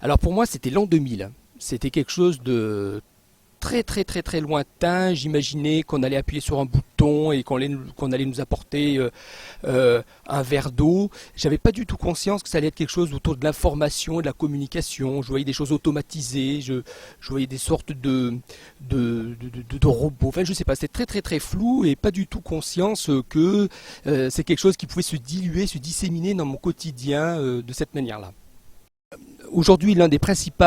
Alors pour moi, c'était l'an 2000. C'était quelque chose de très très très très lointain. J'imaginais qu'on allait appuyer sur un bouton et qu'on allait nous apporter un verre d'eau. J'avais pas du tout conscience que ça allait être quelque chose autour de l'information et de la communication. Je voyais des choses automatisées, je voyais des sortes de robots. Enfin, je sais pas, c'était très très très flou et pas du tout conscience que c'est quelque chose qui pouvait se diluer, se disséminer dans mon quotidien de cette manière-là. Aujourd'hui, l'un des principaux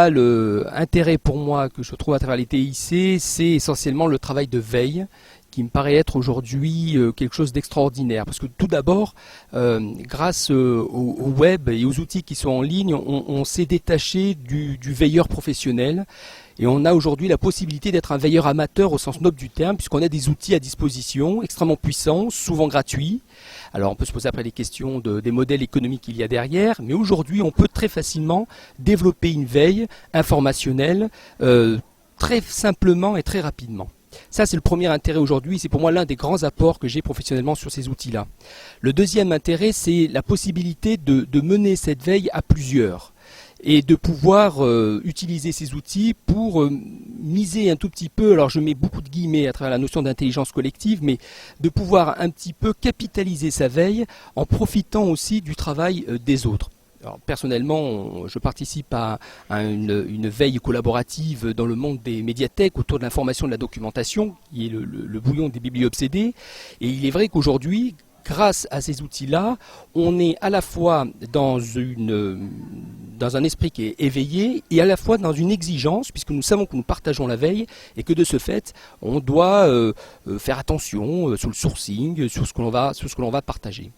intérêts pour moi que je trouve à travers les TIC, c'est essentiellement le travail de veille qui me paraît être aujourd'hui quelque chose d'extraordinaire. Parce que tout d'abord, grâce au web et aux outils qui sont en ligne, on s'est détaché du veilleur professionnel. Et on a aujourd'hui la possibilité d'être un veilleur amateur au sens noble du terme, puisqu'on a des outils à disposition extrêmement puissants, souvent gratuits. Alors on peut se poser après les questions des modèles économiques qu'il y a derrière, mais aujourd'hui on peut très facilement développer une veille informationnelle très simplement et très rapidement. Ça, c'est le premier intérêt aujourd'hui, c'est pour moi l'un des grands apports que j'ai professionnellement sur ces outils-là. Le deuxième intérêt, c'est la possibilité de mener cette veille à plusieurs et de pouvoir utiliser ces outils pour miser un tout petit peu, alors je mets beaucoup de guillemets à travers la notion d'intelligence collective, mais de pouvoir un petit peu capitaliser sa veille en profitant aussi du travail des autres. Alors, personnellement, je participe à une veille collaborative dans le monde des médiathèques autour de l'information et de la documentation, qui est le bouillon des bibliobsédés. Et il est vrai qu'aujourd'hui, grâce à ces outils-là, on est à la fois dans un esprit qui est éveillé et à la fois dans une exigence, puisque nous savons que nous partageons la veille et que de ce fait, on doit faire attention sur le sourcing, sur ce que l'on va partager.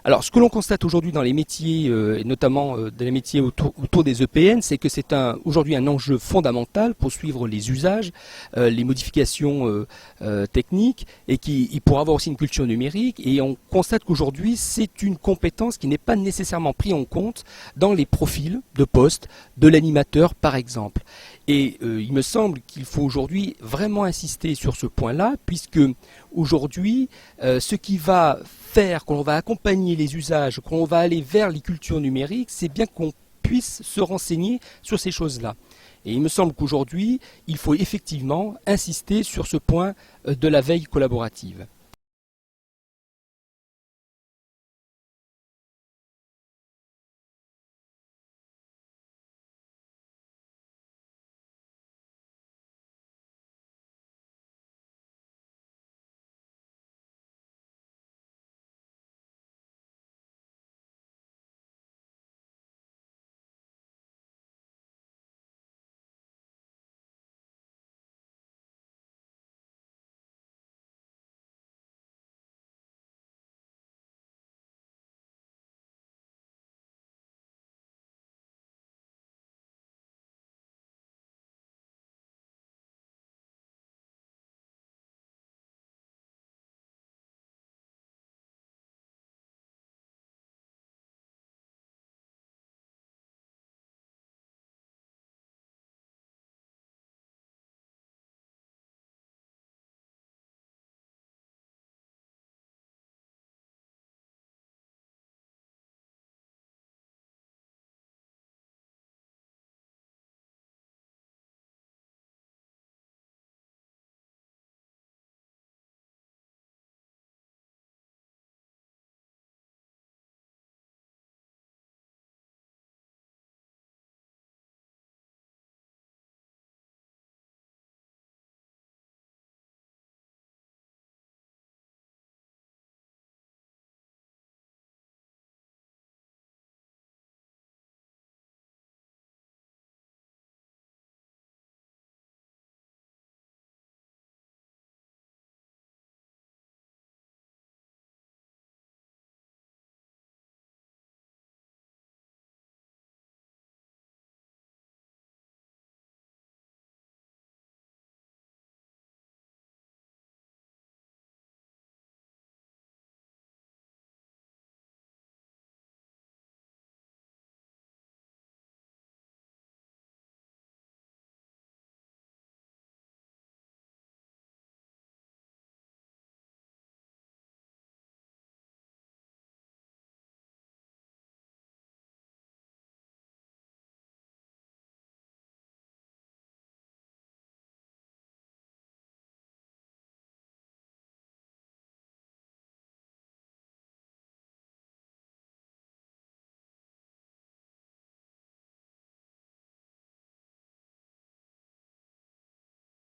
Alors, ce que l'on constate aujourd'hui dans les métiers, et notamment dans les métiers autour des EPN, c'est que c'est aujourd'hui un enjeu fondamental pour suivre les usages, les modifications techniques, et pour avoir aussi une culture numérique. Et on constate qu'aujourd'hui, c'est une compétence qui n'est pas nécessairement prise en compte dans les profils de poste de l'animateur, par exemple. Et il me semble qu'il faut aujourd'hui vraiment insister sur ce point-là, puisque aujourd'hui, ce qui va faire qu'on va accompagner les usages, qu'on va aller vers les cultures numériques, c'est bien qu'on puisse se renseigner sur ces choses-là. Et il me semble qu'aujourd'hui, il faut effectivement insister sur ce point de la veille collaborative.